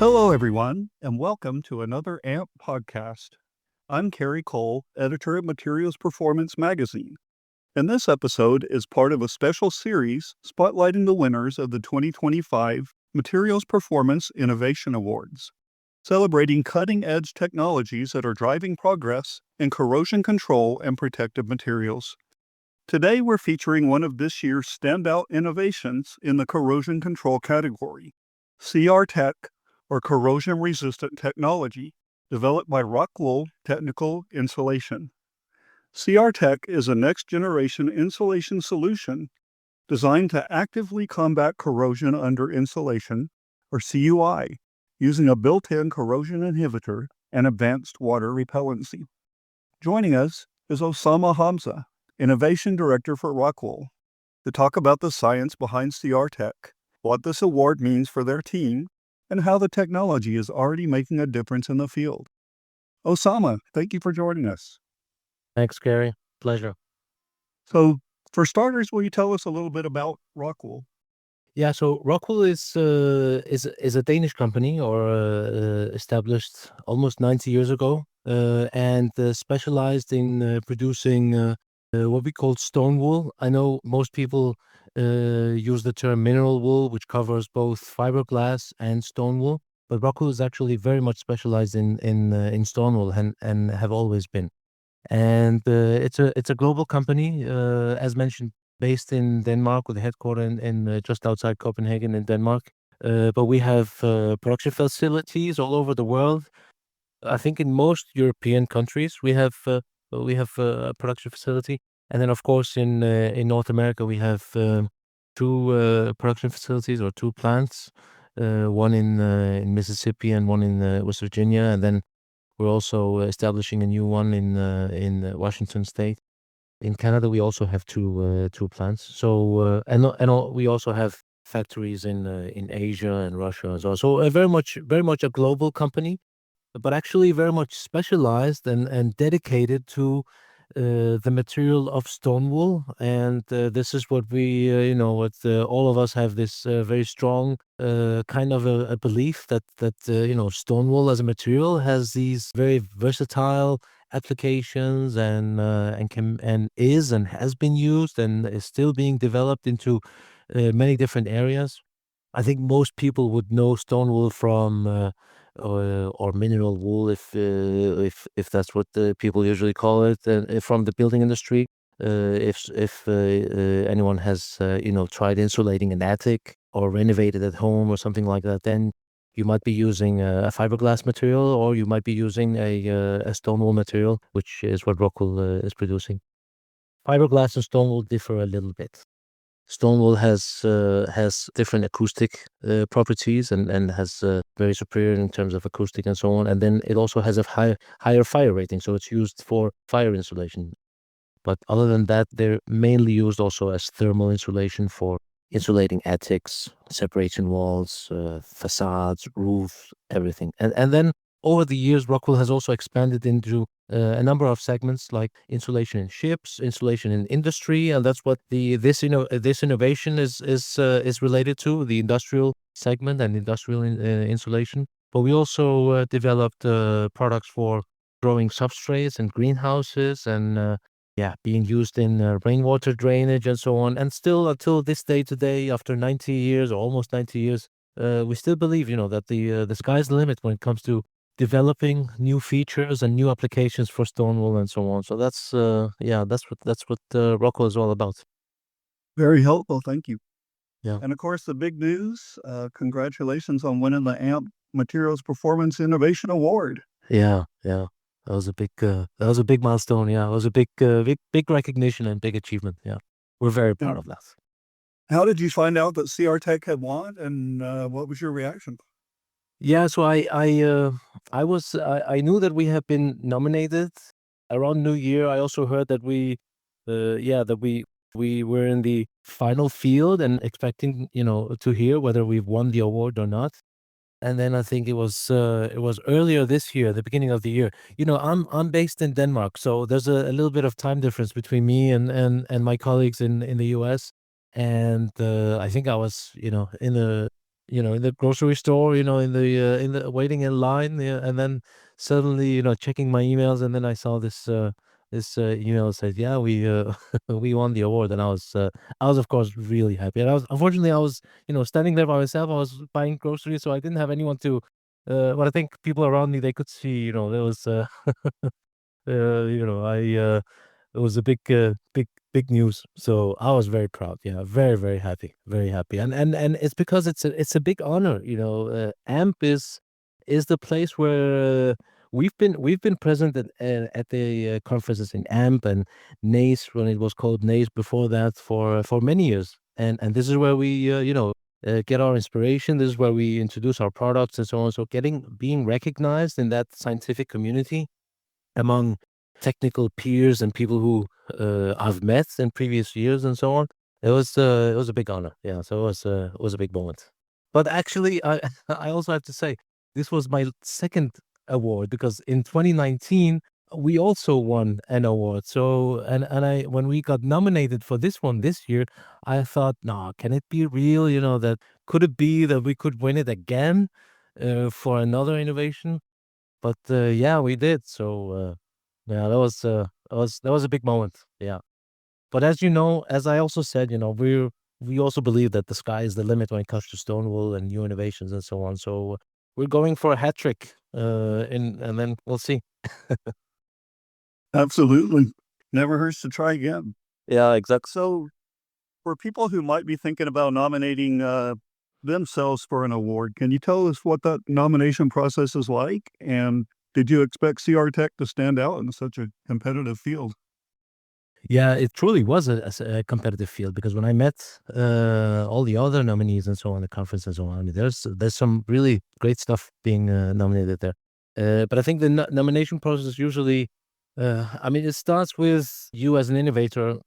Hello, everyone, and welcome to another AMP podcast. I'm Kerry Cole, editor of Materials Performance Magazine, and this episode is part of a special series spotlighting the winners of the 2025 Materials Performance Innovation Awards, celebrating cutting-edge technologies that are driving progress in corrosion control and protective materials. Today, we're featuring one of this year's standout innovations in the corrosion control category, CR Tech, or corrosion-resistant technology, developed by ROCKWOOL Technical Insulation. CR Tech is a next-generation insulation solution designed to actively combat corrosion under insulation, or CUI, using a built-in corrosion inhibitor and advanced water repellency. Joining us is Osama Hamza, Innovation Director for ROCKWOOL, to talk about the science behind CR Tech, what this award means for their team, and how the technology is already making a difference in the field. Osama, thank you for joining us. Thanks, Gary. Pleasure. So, for starters, will you tell us a little bit about ROCKWOOL? Yeah, so ROCKWOOL is a Danish company, established almost 90 years ago, and specialized in producing what we call stone wool. I know most people use the term mineral wool, which covers both fiberglass and stone wool, but ROCKWOOL is actually very much specialized in stone wool and have always been. And it's a global company, as mentioned, based in Denmark with a headquarters in just outside Copenhagen in Denmark. But we have production facilities all over the world. I think in most European countries we have a production facility, and then of course in North America we have two production facilities or two plants, one in Mississippi and one in West Virginia, and then we're also establishing a new one in Washington State. In Canada, we also have two plants. So we also have factories in Asia and Russia as well. So very much a global company, but actually very much specialized and dedicated to the material of stone wool. And this is what we, all of us have this very strong kind of a belief that stone wool as a material has these very versatile applications and is and has been used and is still being developed into many different areas. I think most people would know stone wool from or mineral wool, if that's what the people usually call it, from the building industry. If anyone has tried insulating an attic or renovated at home or something like that, then you might be using a fiberglass material, or you might be using a stone wool material, which is what ROCKWOOL is producing. Fiberglass and stone wool differ a little bit. Stone wool has different acoustic properties and has very superior in terms of acoustic and so on. And then it also has a higher fire rating, so it's used for fire insulation. But other than that, they're mainly used also as thermal insulation for insulating attics, separation walls, facades, roofs, everything. And then over the years, ROCKWOOL has also expanded into a number of segments like insulation in ships, insulation in industry, and that's what this innovation is related to, the industrial segment and industrial insulation. But we also developed products for growing substrates and greenhouses and being used in rainwater drainage and so on. And still, until this day today, after 90 years or almost 90 years, we still believe, that the sky's the limit when it comes to developing new features and new applications for stone wool and so on. So that's what ROCKWOOL is all about. Very helpful, thank you. Yeah. And of course, the big news, congratulations on winning the AMP Materials Performance Innovation Award. Yeah. That was a big milestone. Yeah, it was a big recognition and big achievement. Yeah, we're very proud of that. How did you find out that CR Tech had won, and what was your reaction? Yeah, so I knew that we have been nominated around New Year. I also heard that we were in the final field and expecting to hear whether we've won the award or not. And then I think it was earlier this year, the beginning of the year. I'm based in Denmark, so there's a little bit of time difference between me and my colleagues in the US. And I think I was in in the grocery store, in the waiting in line, and then suddenly, checking my emails, and then I saw this email that said, "Yeah, we we won the award," and I was of course really happy. And I was standing there by myself. I was buying groceries, so I didn't have anyone to. But I think people around me, they could see, there was I it was a big news. So I was very proud. Yeah, very, very happy, very happy. And it's because it's a big honor. AMP is the place where we've been present at the conferences in AMP and NACE when it was called NACE before that for many years. And this is where we get our inspiration. This is where we introduce our products and so on. So being recognized in that scientific community among technical peers and people who I've met in previous years and so on. It was a big honor. Yeah, so it was a big moment. But actually, I I also have to say this was my second award because in 2019 we also won an award. So and I when we got nominated for this one this year, I thought, no, can it be real? That could it be that we could win it again for another innovation? But yeah, we did. So yeah, that was a big moment. Yeah. But as I also said, we also believe that the sky is the limit when it comes to stone wool and new innovations and so on. So we're going for a hat trick, and then we'll see. Absolutely. Never hurts to try again. Yeah, exactly. So, for people who might be thinking about nominating themselves for an award, can you tell us what that nomination process is like? And did you expect CR Tech to stand out in such a competitive field? Yeah, it truly was a competitive field because when I met all the other nominees and so on, the conference and so on, I mean, there's some really great stuff being nominated there. But I think the nomination process usually, I mean, it starts with you as an innovator,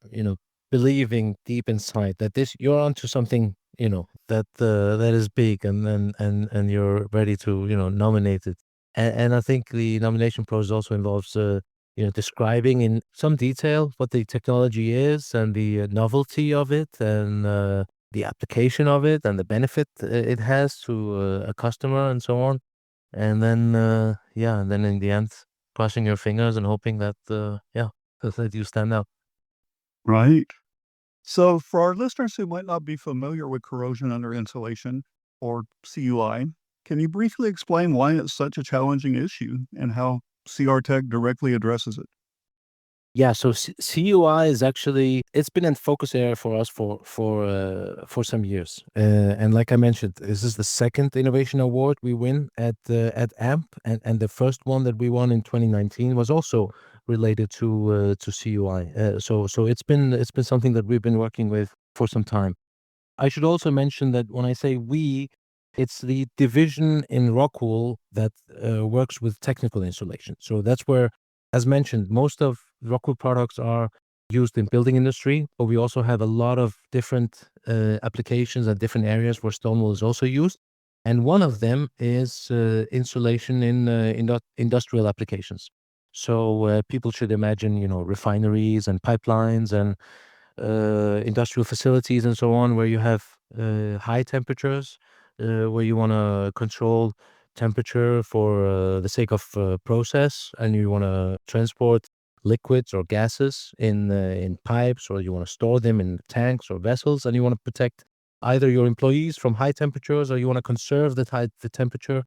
believing deep inside that you're onto something, that is big, and you're ready to nominate it. And I think the nomination process also involves describing in some detail what the technology is and the novelty of it and the application of it and the benefit it has to a customer and so on. And then, yeah, and then in the end, crossing your fingers and hoping that, yeah, that you stand out. Right. So, for our listeners who might not be familiar with corrosion under insulation or CUI, can you briefly explain why it's such a challenging issue and how CR Tech directly addresses it? Yeah, so CUI is actually it's been in focus area for us for some years, and like I mentioned, this is the second innovation award we win at AMP, and the first one that we won in 2019 was also related to CUI. So it's been something that we've been working with for some time. I should also mention that when I say we, it's the division in ROCKWOOL that works with technical insulation. So that's where, as mentioned, most of ROCKWOOL products are used in building industry, but we also have a lot of different applications and different areas where stone wool is also used. And one of them is insulation in industrial applications. So people should imagine, refineries and pipelines and industrial facilities and so on, where you have high temperatures, where you want to control temperature for the sake of process, and you want to transport liquids or gases in pipes, or you want to store them in tanks or vessels, and you want to protect either your employees from high temperatures, or you want to conserve the temperature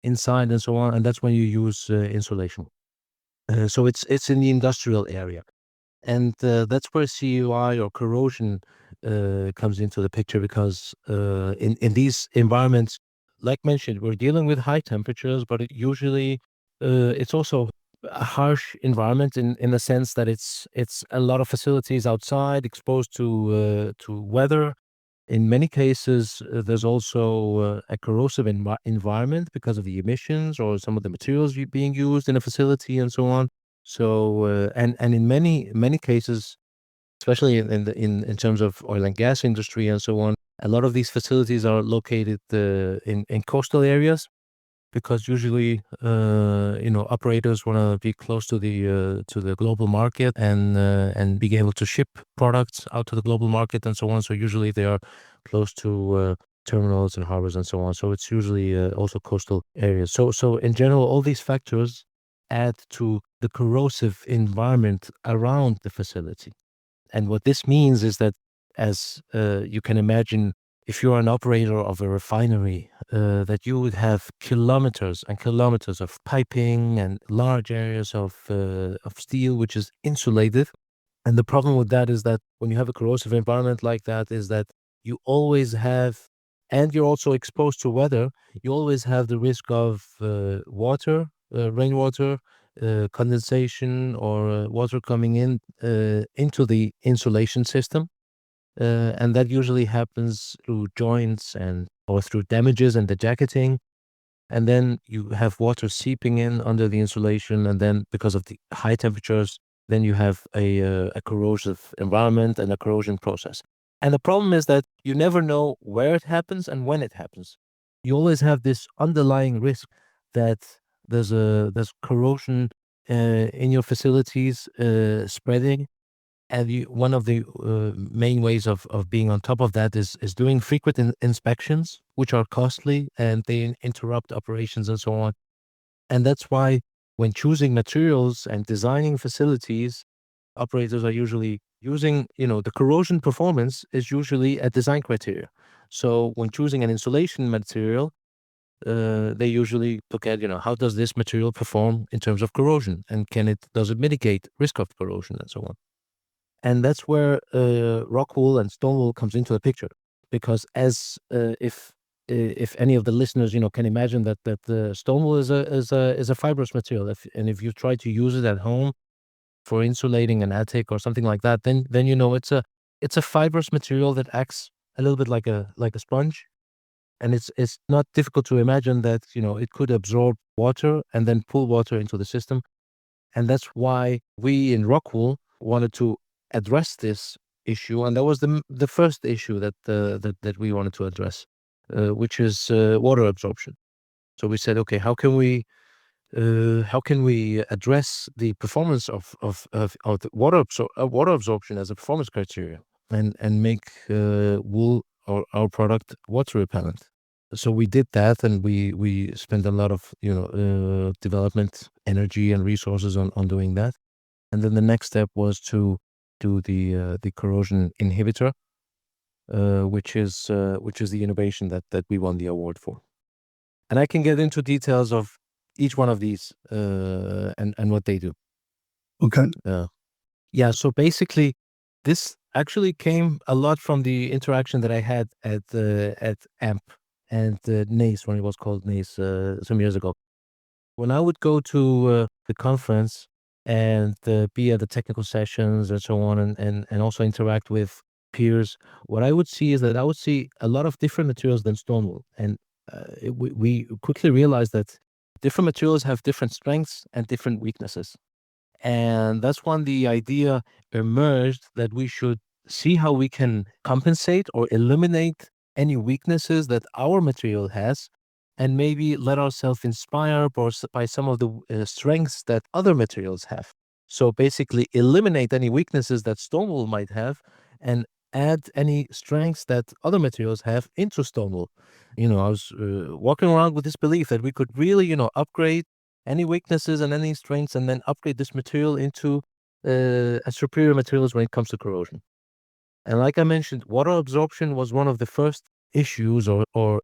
inside and so on. And that's when you use insulation. So it's in the industrial area. And that's where CUI or corrosion comes into the picture because in these environments, like mentioned, we're dealing with high temperatures, but it's also a harsh environment in the sense that it's a lot of facilities outside exposed to weather. In many cases, there's also a corrosive environment because of the emissions or some of the materials being used in a facility and so on. So, and in many cases, especially in terms of oil and gas industry and so on, a lot of these facilities are located in coastal areas because usually, operators want to be close to the global market and being able to ship products out to the global market and so on. So usually they are close to terminals and harbors and so on. So it's usually also coastal areas. So in general, all these factors add to the corrosive environment around the facility. And what this means is that, as you can imagine, if you're an operator of a refinery, that you would have kilometers and kilometers of piping and large areas of steel which is insulated. And the problem with that is that when you have a corrosive environment like that, is that you always have, and you're also exposed to weather, you always have the risk of water, rainwater, condensation, or water coming in into the insulation system. And that usually happens through joints and or through damages in the jacketing. And then you have water seeping in under the insulation, and then because of the high temperatures, then you have a corrosive environment and a corrosion process. And the problem is that you never know where it happens and when it happens. You always have this underlying risk that there's corrosion in your facilities spreading. And one of the main ways of being on top of that is doing frequent inspections, which are costly and they interrupt operations and so on. And that's why when choosing materials and designing facilities, operators are usually using, the corrosion performance is usually a design criteria. So when choosing an insulation material, they usually look at, how does this material perform in terms of corrosion, and does it mitigate risk of corrosion and so on. And that's where ROCKWOOL and stone wool comes into the picture, because as if any of the listeners can imagine that stone wool is a fibrous material, if you try to use it at home for insulating an attic or something like that, then it's a fibrous material that acts a little bit like a sponge, and it's not difficult to imagine that it could absorb water and then pull water into the system. And that's why we in ROCKWOOL wanted to address this issue, and that was the first issue that we wanted to address, which is water absorption. So we said, okay, how can we address the performance of the water absorption as a performance criteria, and make wool or our product water repellent. So we did that, and we spent a lot of development energy and resources on doing that. And then the next step was to do the corrosion inhibitor, which is the innovation that we won the award for. And I can get into details of each one of these and what they do. Okay. Yeah. So basically, this actually came a lot from the interaction that I had at AMP and NACE, when it was called NACE, some years ago. When I would go to the conference and be at the technical sessions and so on, and also interact with peers, what I would see is that I would see a lot of different materials than stone wool. And we quickly realized that different materials have different strengths and different weaknesses. And that's when the idea emerged that we should see how we can compensate or eliminate any weaknesses that our material has, and maybe let ourselves inspire by some of the strengths that other materials have. So basically eliminate any weaknesses that stone wool might have, and add any strengths that other materials have into stone wool. I was walking around with this belief that we could really, upgrade any weaknesses and any strengths, and then upgrade this material into a superior materials when it comes to corrosion. And like I mentioned, water absorption was one of the first issues or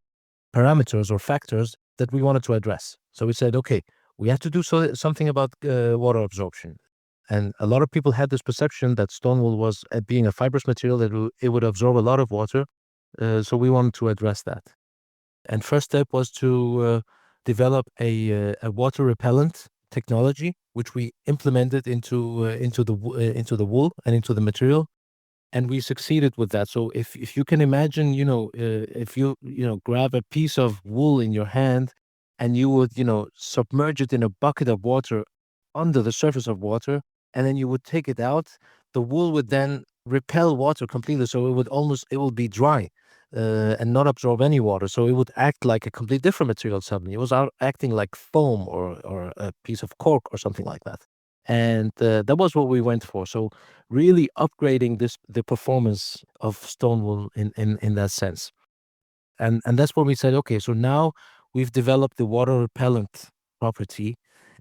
parameters or factors that we wanted to address. So we said, okay, we have to do something about water absorption. And a lot of people had this perception that stone wool was being a fibrous material, that it would absorb a lot of water. So we wanted to address that. And first step was to develop a water repellent technology, which we implemented into the wool and into the material. And we succeeded with that. So if you can imagine, if you grab a piece of wool in your hand, and you would submerge it in a bucket of water under the surface of water, and then you would take it out, the wool would then repel water completely. So it will be dry and not absorb any water. So it would act like a completely different material suddenly. It was acting like foam or a piece of cork or something like that. And that was what we went for. So really upgrading the performance of stone wool in that sense. and that's when we said, okay, so now we've developed the water repellent property,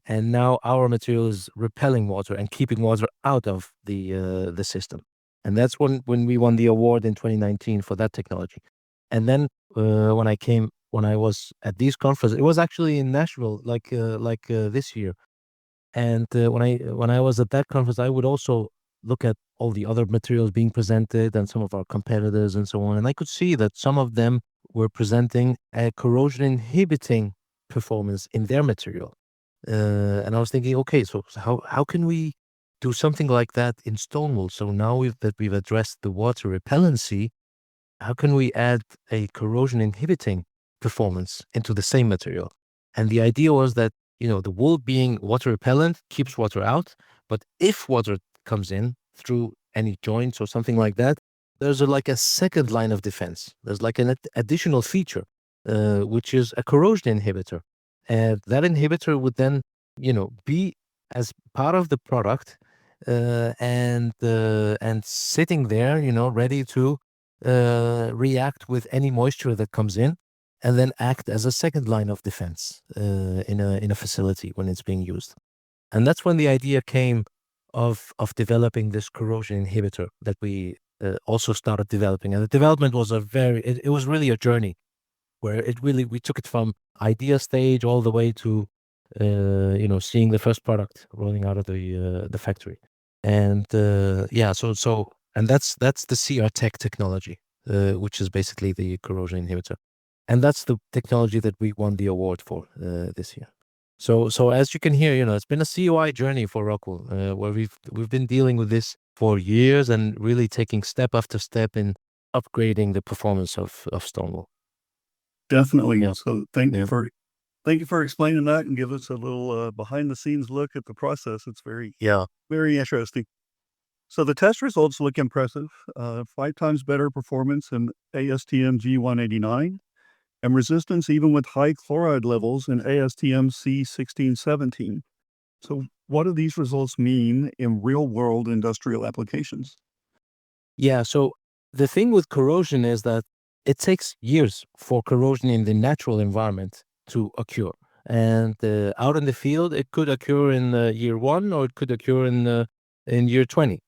and now our material is repelling water and keeping water out of the system. And that's when we won the award in 2019 for that technology. And then when I was at these conferences, it was actually in Nashville, this year. And when I was at that conference, I would also look at all the other materials being presented and some of our competitors and so on. And I could see that some of them were presenting a corrosion inhibiting performance in their material. And I was thinking, okay, so how can we do something like that in stone wool? So now we've addressed the water repellency, how can we add a corrosion inhibiting performance into the same material? And the idea was that, the wool being water repellent keeps water out, but if water comes in through any joints or something like that, there's like a second line of defense. There's like an additional feature, which is a corrosion inhibitor. And that inhibitor would then, be as part of the product, and sitting there, ready to react with any moisture that comes in, and then act as a second line of defense in a facility when it's being used. And that's when the idea came of developing this corrosion inhibitor that we also started developing. And the development was it was really a journey where we took it from idea stage all the way to seeing the first product rolling out of the factory. And and that's the CR Tech technology, which is basically the corrosion inhibitor. And that's the technology that we won the award for this year. So as you can hear, it's been a COI journey for ROCKWOOL, where we've been dealing with this for years and really taking step after step in upgrading the performance of stone wool. Definitely. Yeah. So thank you for explaining that and give us a little behind the scenes look at the process. It's very interesting. So the test results look impressive. 5 times better performance in ASTM G189 and resistance even with high chloride levels in ASTM C1617. So what do these results mean in real-world industrial applications? Yeah, so the thing with corrosion is that it takes years for corrosion in the natural environment to occur. And out in the field, it could occur in year 1 or it could occur in year 20.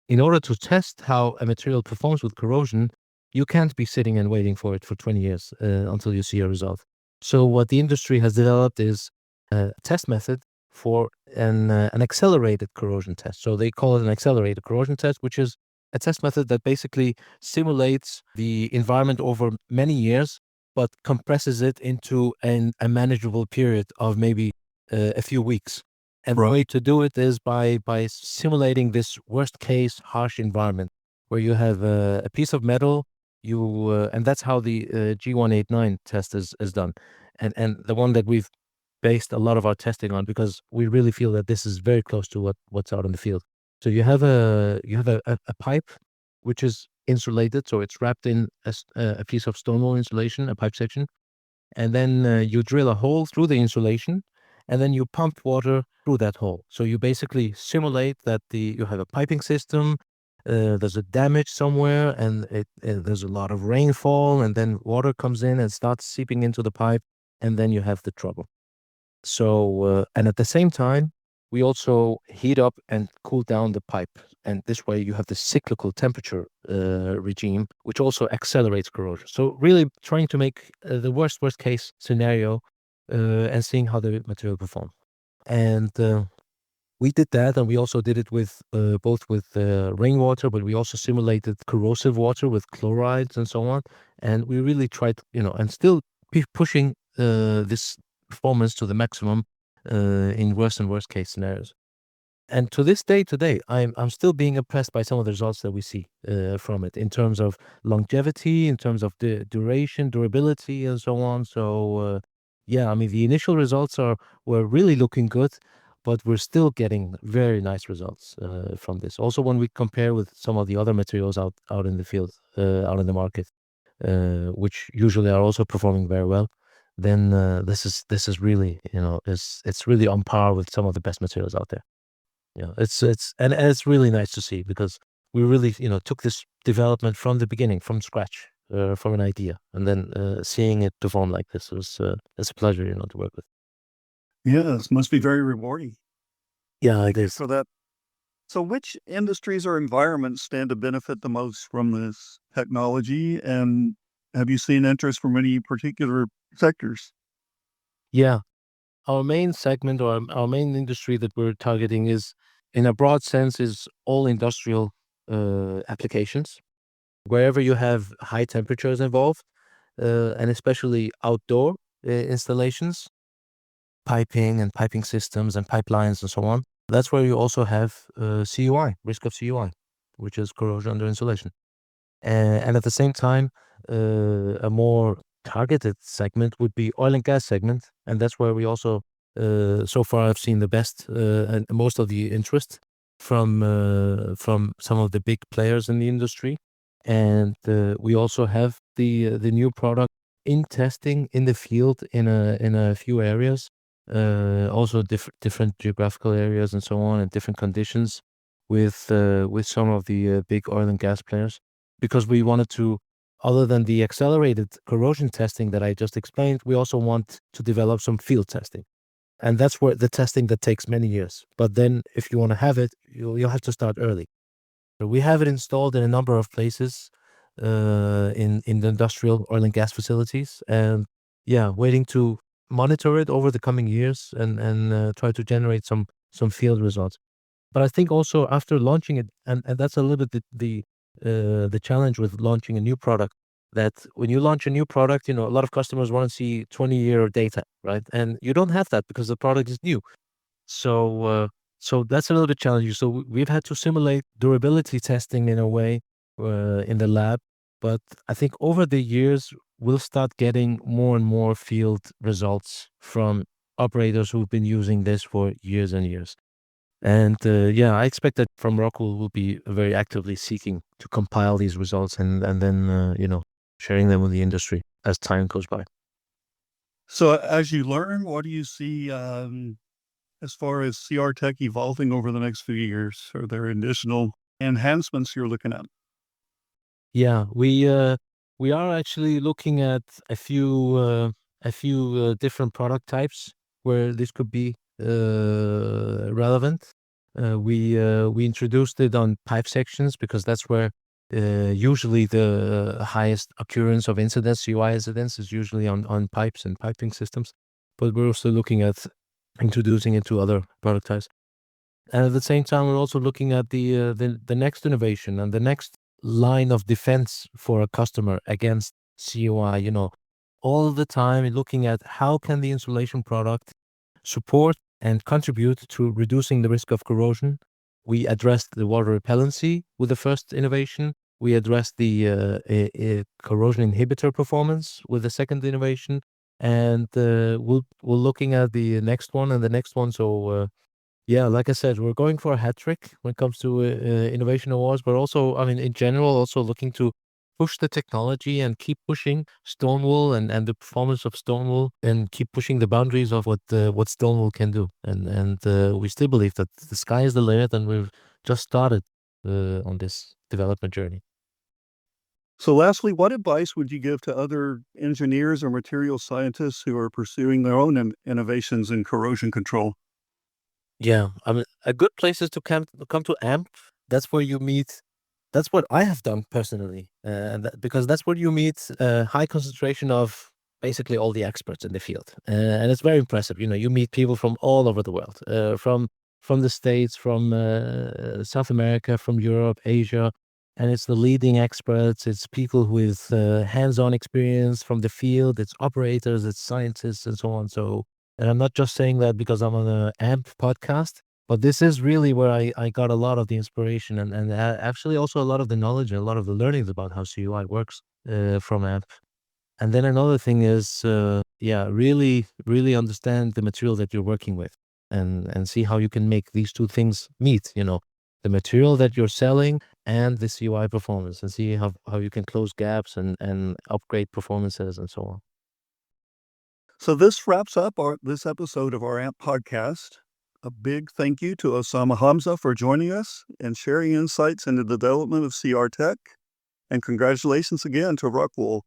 In order to test how a material performs with corrosion, you can't be sitting and waiting for it for 20 years until you see a result. So what the industry has developed is a test method for an accelerated corrosion test. So they call it an accelerated corrosion test, which is a test method that basically simulates the environment over many years, but compresses it into a manageable period of maybe a few weeks. And the way to do it is by simulating this worst case harsh environment where you have a piece of metal, and that's how the G189 test is done. And the one that we've based a lot of our testing on, because we really feel that this is very close to what's out in the field. So you have a pipe which is insulated, so it's wrapped in a piece of stone wool insulation, a pipe section, and then you drill a hole through the insulation, and then you pump water through that hole. So you basically simulate that you have a piping system. There's a damage somewhere, and there's a lot of rainfall, and then water comes in and starts seeping into the pipe, and then you have the trouble. So and at the same time, we also heat up and cool down the pipe, and this way you have the cyclical temperature regime, which also accelerates corrosion. So really trying to make the worst case scenario and seeing how the material performs. And we did that, and we also did it with both with rainwater, but we also simulated corrosive water with chlorides and so on. And we really tried, and still pushing this performance to the maximum in worse and worst case scenarios. And to this day today, I'm still being impressed by some of the results that we see from it in terms of longevity, in terms of the duration, durability, and so on. So yeah, I mean, the initial results were really looking good, but we're still getting very nice results from this. Also, when we compare with some of the other materials out in the field, out in the market, which usually are also performing very well, then this is really, it's really on par with some of the best materials out there. Yeah, it's really nice to see, because we really, took this development from the beginning, from scratch, from an idea, and then seeing it perform like this was it's a pleasure, to work with. Yes, must be very rewarding. Yeah, it Thank you is. for that. So, which industries or environments stand to benefit the most from this technology? And have you seen interest from any particular sectors? Yeah, our main segment or our main industry that we're targeting is, in a broad sense, is all industrial applications. Wherever you have high temperatures involved, and especially outdoor installations, piping and piping systems and pipelines and so on. That's where you also have CUI, risk of CUI, which is corrosion under insulation. And at the same time, a more targeted segment would be oil and gas segment, and that's where we also, so far, I've seen the best and most of the interest from some of the big players in the industry, and we also have the new product in testing in the field in a few areas, also different geographical areas and so on, and different conditions with some of the big oil and gas players, because we wanted to, other than the accelerated corrosion testing that I just explained, we also want to develop some field testing. And that's where the testing that takes many years. But then if you want to have it, you'll have to start early. So we have it installed in a number of places in the industrial oil and gas facilities. And yeah, waiting to monitor it over the coming years and try to generate some field results. But I think also after launching it, and that's a little bit the challenge with launching a new product, that when you launch a new product, a lot of customers want to see 20-year data, right? And you don't have that because the product is new. So that's a little bit challenging. So we've had to simulate durability testing in a way in the lab. But I think over the years, we'll start getting more and more field results from operators who've been using this for years and years. And yeah, I expect that from ROCKWOOL will be very actively seeking to compile these results and then sharing them with the industry as time goes by. So, as you learn, what do you see as far as CR Tech evolving over the next few years? Are there additional enhancements you're looking at? Yeah, we are actually looking at a few different product types where this could be relevant. We introduced it on pipe sections because that's where usually the highest occurrence of incidents, CUI incidents, is usually on pipes and piping systems. But we're also looking at introducing it to other product types. And at the same time, we're also looking at the next innovation and the next line of defense for a customer against CUI. All the time looking at how can the insulation product support and contribute to reducing the risk of corrosion. We addressed the water repellency with the first innovation. We addressed the corrosion inhibitor performance with the second innovation, and we're looking at the next one and the next one. So yeah, like I said, we're going for a hat trick when it comes to innovation awards, but also, I mean, in general, also looking to push the technology and keep pushing stone wool and the performance of stone wool, and keep pushing the boundaries of what stone wool can do. And we still believe that the sky is the limit, and we've just started on this development journey. So, lastly, what advice would you give to other engineers or material scientists who are pursuing their own innovations in corrosion control? Yeah, I mean, a good place is to come to AMP. That's where you meet. That's what I have done personally, because that's where you meet a high concentration of basically all the experts in the field, and it's very impressive. You meet people from all over the world, from the States, from South America, from Europe, Asia, and it's the leading experts. It's people with hands-on experience from the field. It's operators, it's scientists, and so on. So, and I'm not just saying that because I'm on the AMP podcast, but this is really where I got a lot of the inspiration and actually also a lot of the knowledge and a lot of the learnings about how CUI works from AMP. And then another thing is, yeah, really, really understand the material that you're working with, and see how you can make these two things meet, the material that you're selling and the CUI performance, and see how you can close gaps and upgrade performances and so on. So, this wraps up this episode of our AMP podcast. A big thank you to Osama Hamza for joining us and sharing insights into the development of CR Tech. And congratulations again to ROCKWOOL.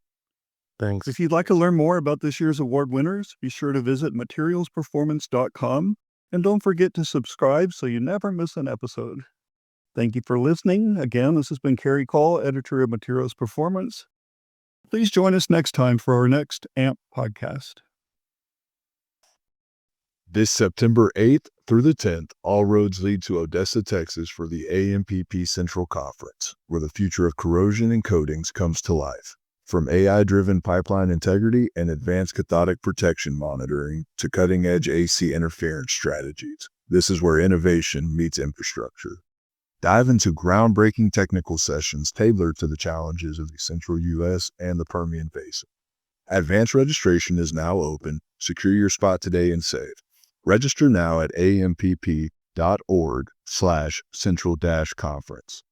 Thanks. If you'd like to learn more about this year's award winners, be sure to visit materialsperformance.com, and don't forget to subscribe so you never miss an episode. Thank you for listening. Again, this has been Kerry Cole, editor of Materials Performance. Please join us next time for our next AMP podcast. This September 8th through the 10th, all roads lead to Odessa, Texas for the AMPP Central Conference, where the future of corrosion and coatings comes to life. From AI-driven pipeline integrity and advanced cathodic protection monitoring to cutting-edge AC interference strategies, this is where innovation meets infrastructure. Dive into groundbreaking technical sessions tailored to the challenges of the Central U.S. and the Permian Basin. Advanced registration is now open. Secure your spot today and save. Register now at ampp.org/central-conference.